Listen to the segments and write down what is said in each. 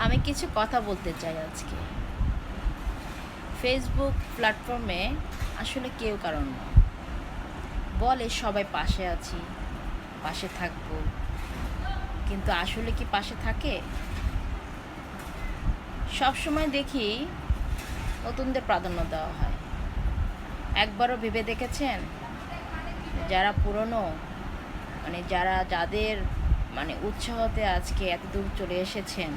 আমি কিছু কথা বলতে চাই আজকে। ফেসবুক প্ল্যাটফর্মে আসলে কেউ কারণ না। বলে সবাই পাশে আছি, পাশে থাকবো, কিন্তু আসলে কি পাশে থাকে? সব সময় দেখি নতুনদের প্রাধান্য দেওয়া হয়। একবারও ভেবে দেখেছেন যারা পুরনো, যাদের উৎসাহতে আজকে এত দূর চলে এসেছেন,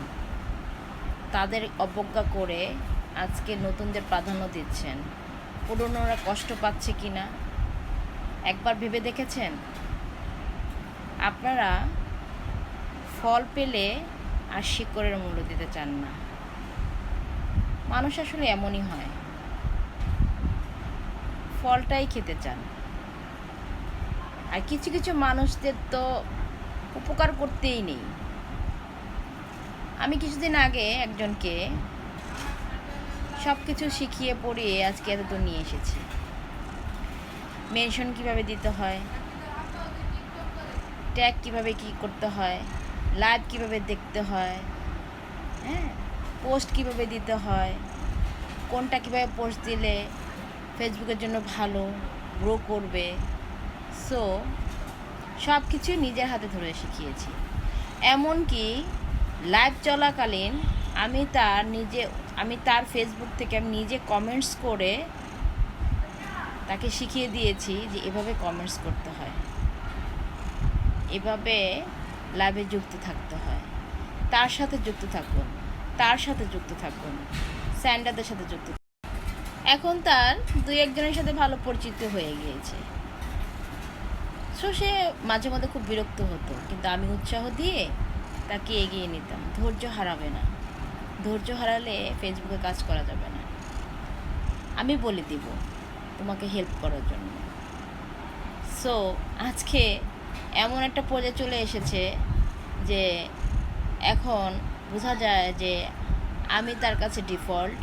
তাদের অবজ্ঞা করে আজকে নতুনদের প্রাধান্য দিচ্ছেন? পুরনোরা কষ্ট পাচ্ছে কি না একবার ভেবে দেখেছেন? আপনারা ফল পেলে আর শিকড়ের মূল্য দিতে চান না। মানুষ আসলে এমনই হয়, ফলটাই খেতে চান। আর কিছু কিছু মানুষদের তো উপকার করতেই নেই। আমি কিছুদিন আগে একজনকে সব কিছু শিখিয়ে পড়িয়ে আজকে এতদূর নিয়ে এসেছি। মেনশন কিভাবে দিতে হয়, ট্যাগ কিভাবে কি করতে হয়, লাইভ কিভাবে দেখতে হয়, হ্যাঁ, পোস্ট কিভাবে দিতে হয়, কোনটা কিভাবে পোস্ট দিলে ফেসবুকের জন্য ভালো, গ্রো করবে। সো সব কিছুই নিজের হাতে ধরে শিখিয়েছি। এমনকি লাইভ চলাকালীন আমি তার ফেসবুক থেকে আমি নিজে কমেন্টস করে তাকে শিখিয়ে দিয়েছি যে এভাবে কমেন্টস করতে হয়, এভাবে লাইভে যুক্ত থাকতে হয়। তার সাথে যুক্ত থাকুন, তার সাথে যুক্ত থাকুন, স্যান্ডারদের সাথে যুক্ত। এখন তার দুই একজনের সাথে ভালো পরিচিত হয়ে গিয়েছে। সো সে মাঝে মধ্যে খুব বিরক্ত হতো, কিন্তু আমি উৎসাহ দিয়ে তাকে এগিয়ে নিতাম। ধৈর্য হারাবে না, ধৈর্য হারালে ফেসবুকে কাজ করা যাবে না। আমি বলে দিব তোমাকে হেল্প করার জন্য। সো আজকে এমন একটা পর্যায়ে চলে এসেছে যে এখন বোঝা যায় যে আমি তার কাছে ডিফল্ট,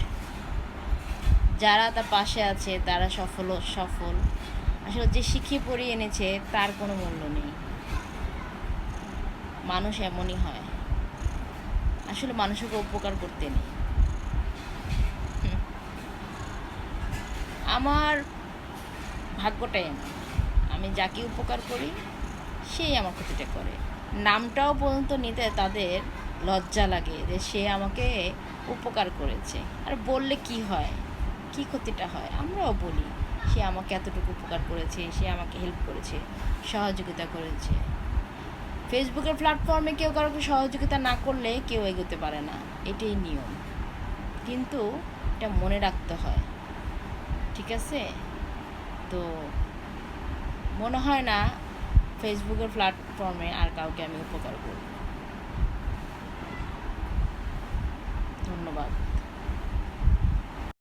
যারা তার পাশে আছে তারা সফল। আসলে যে শিখিয়ে পড়িয়ে এনেছে তার কোনো মূল্য নেই। মানুষ এমনই হয়, আসলে মানুষকে উপকার করতে নেই। আমার ভাগ্যটাই এমন, আমি যাকে উপকার করি সেই আমার ক্ষতিটা করে। নামটাও পর্যন্ত নিতে তাদের লজ্জা লাগে যে সে আমাকে উপকার করেছে। আর বললে কি হয়, কি ক্ষতিটা হয়? আমরাও বলি সে আমাকে এতটুকু উপকার করেছে, সে আমাকে হেল্প করেছে, সহযোগিতা করেছে। ফেসবুকের প্ল্যাটফর্মে কেউ কারোকে সহযোগিতা না করলে কেউ এগোতে পারে না, এটাই নিয়ম। কিন্তু এটা মনে রাখতে হয়, ঠিক আছে? তো মনে হয় না ফেসবুকের প্ল্যাটফর্মে আর কাউকে আমি উপকার করব।